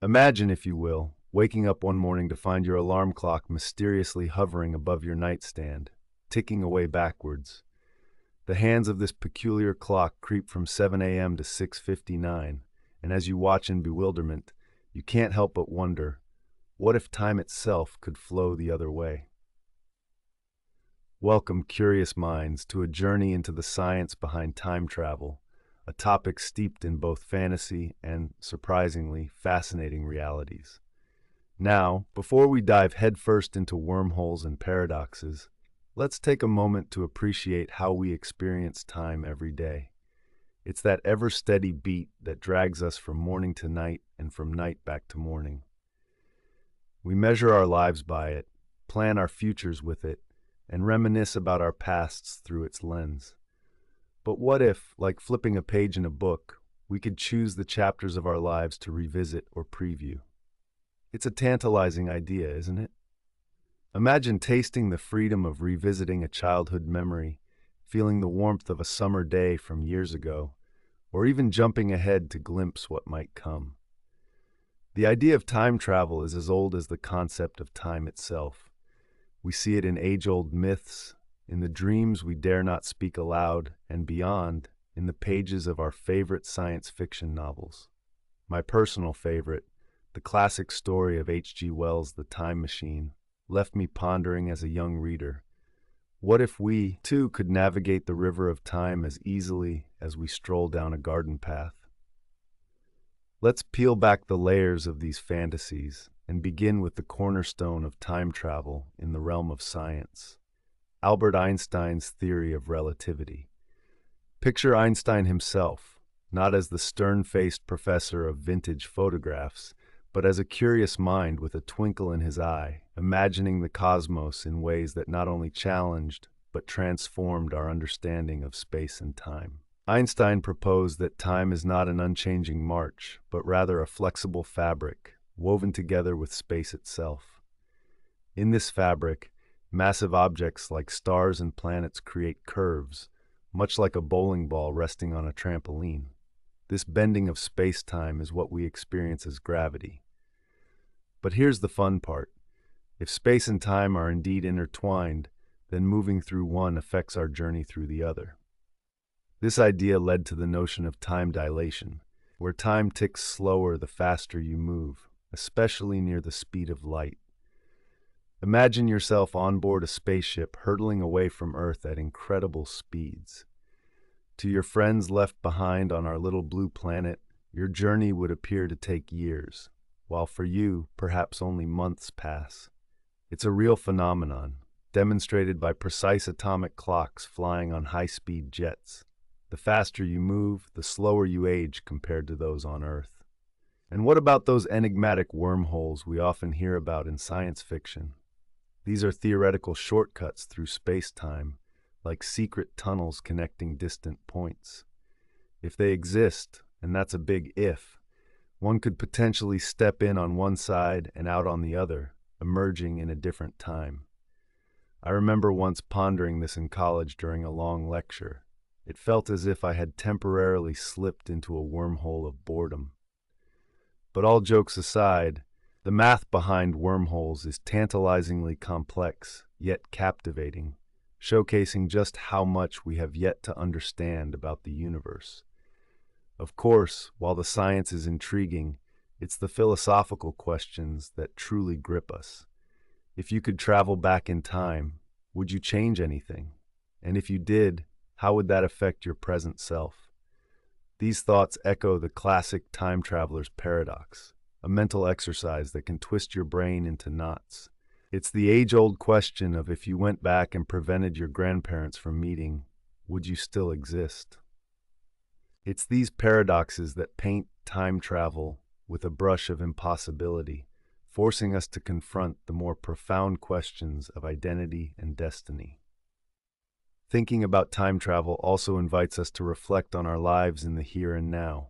Imagine, if you will, waking up one morning to find your alarm clock mysteriously hovering above your nightstand, ticking away backwards. The hands of this peculiar clock creep from 7 a.m. to 6:59, and as you watch in bewilderment, you can't help but wonder, what if time itself could flow the other way? Welcome, curious minds, to a journey into the science behind time travel, a topic steeped in both fantasy and, surprisingly, fascinating realities. Now, before we dive headfirst into wormholes and paradoxes, let's take a moment to appreciate how we experience time every day. It's that ever-steady beat that drags us from morning to night and from night back to morning. We measure our lives by it, plan our futures with it, and reminisce about our pasts through its lens. But what if, like flipping a page in a book, we could choose the chapters of our lives to revisit or preview? It's a tantalizing idea, isn't it? Imagine tasting the freedom of revisiting a childhood memory, feeling the warmth of a summer day from years ago, or even jumping ahead to glimpse what might come. The idea of time travel is as old as the concept of time itself. We see it in age-old myths, in the dreams we dare not speak aloud, and beyond, in the pages of our favorite science fiction novels. My personal favorite, the classic story of H.G. Wells' The Time Machine, left me pondering as a young reader. What if we, too, could navigate the river of time as easily as we stroll down a garden path? Let's peel back the layers of these fantasies and begin with the cornerstone of time travel in the realm of science, Albert Einstein's theory of relativity. Picture Einstein himself, not as the stern-faced professor of vintage photographs, but as a curious mind with a twinkle in his eye, imagining the cosmos in ways that not only challenged, but transformed our understanding of space and time. Einstein proposed that time is not an unchanging march, but rather a flexible fabric, woven together with space itself. In this fabric, massive objects like stars and planets create curves, much like a bowling ball resting on a trampoline. This bending of space-time is what we experience as gravity. But here's the fun part. If space and time are indeed intertwined, then moving through one affects our journey through the other. This idea led to the notion of time dilation, where time ticks slower the faster you move, especially near the speed of light. Imagine yourself on board a spaceship hurtling away from Earth at incredible speeds. To your friends left behind on our little blue planet, your journey would appear to take years, while for you, perhaps only months pass. It's a real phenomenon, demonstrated by precise atomic clocks flying on high-speed jets. The faster you move, the slower you age compared to those on Earth. And what about those enigmatic wormholes we often hear about in science fiction? These are theoretical shortcuts through space-time, like secret tunnels connecting distant points. If they exist, and that's a big if, one could potentially step in on one side and out on the other, emerging in a different time. I remember once pondering this in college during a long lecture. It felt as if I had temporarily slipped into a wormhole of boredom. But all jokes aside, the math behind wormholes is tantalizingly complex, yet captivating, showcasing just how much we have yet to understand about the universe. Of course, while the science is intriguing, it's the philosophical questions that truly grip us. If you could travel back in time, would you change anything? And if you did, how would that affect your present self? These thoughts echo the classic time traveler's paradox, a mental exercise that can twist your brain into knots. It's the age-old question of, if you went back and prevented your grandparents from meeting, would you still exist? It's these paradoxes that paint time travel with a brush of impossibility, forcing us to confront the more profound questions of identity and destiny. Thinking about time travel also invites us to reflect on our lives in the here and now.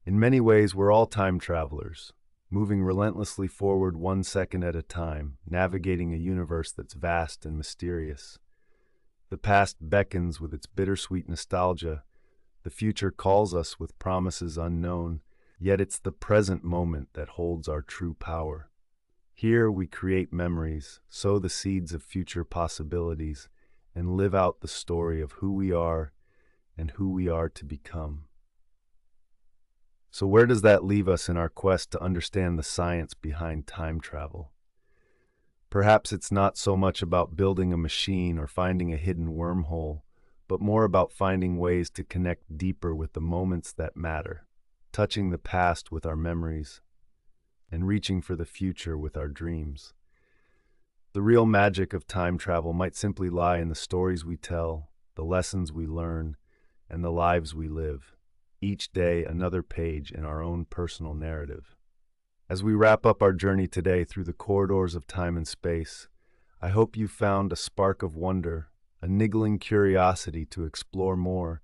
In many ways, we're all time travelers, moving relentlessly forward 1 second at a time, navigating a universe that's vast and mysterious. The past beckons with its bittersweet nostalgia, the future calls us with promises unknown, Yet it's the present moment that holds our true power. Here we create memories, sow the seeds of future possibilities, and live out the story of who we are and who we are to become. So where does that leave us in our quest to understand the science behind time travel? Perhaps it's not so much about building a machine or finding a hidden wormhole, but more about finding ways to connect deeper with the moments that matter, touching the past with our memories, and reaching for the future with our dreams. The real magic of time travel might simply lie in the stories we tell, the lessons we learn, and the lives we live. Each day, another page in our own personal narrative. As we wrap up our journey today through the corridors of time and space, I hope you found a spark of wonder, a niggling curiosity to explore more,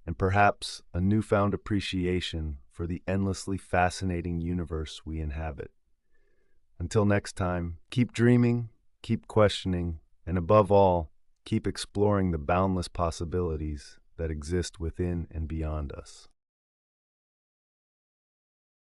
and perhaps a newfound appreciation for the endlessly fascinating universe we inhabit. Until next time, keep dreaming, keep questioning, and above all, keep exploring the boundless possibilities that exist within and beyond us.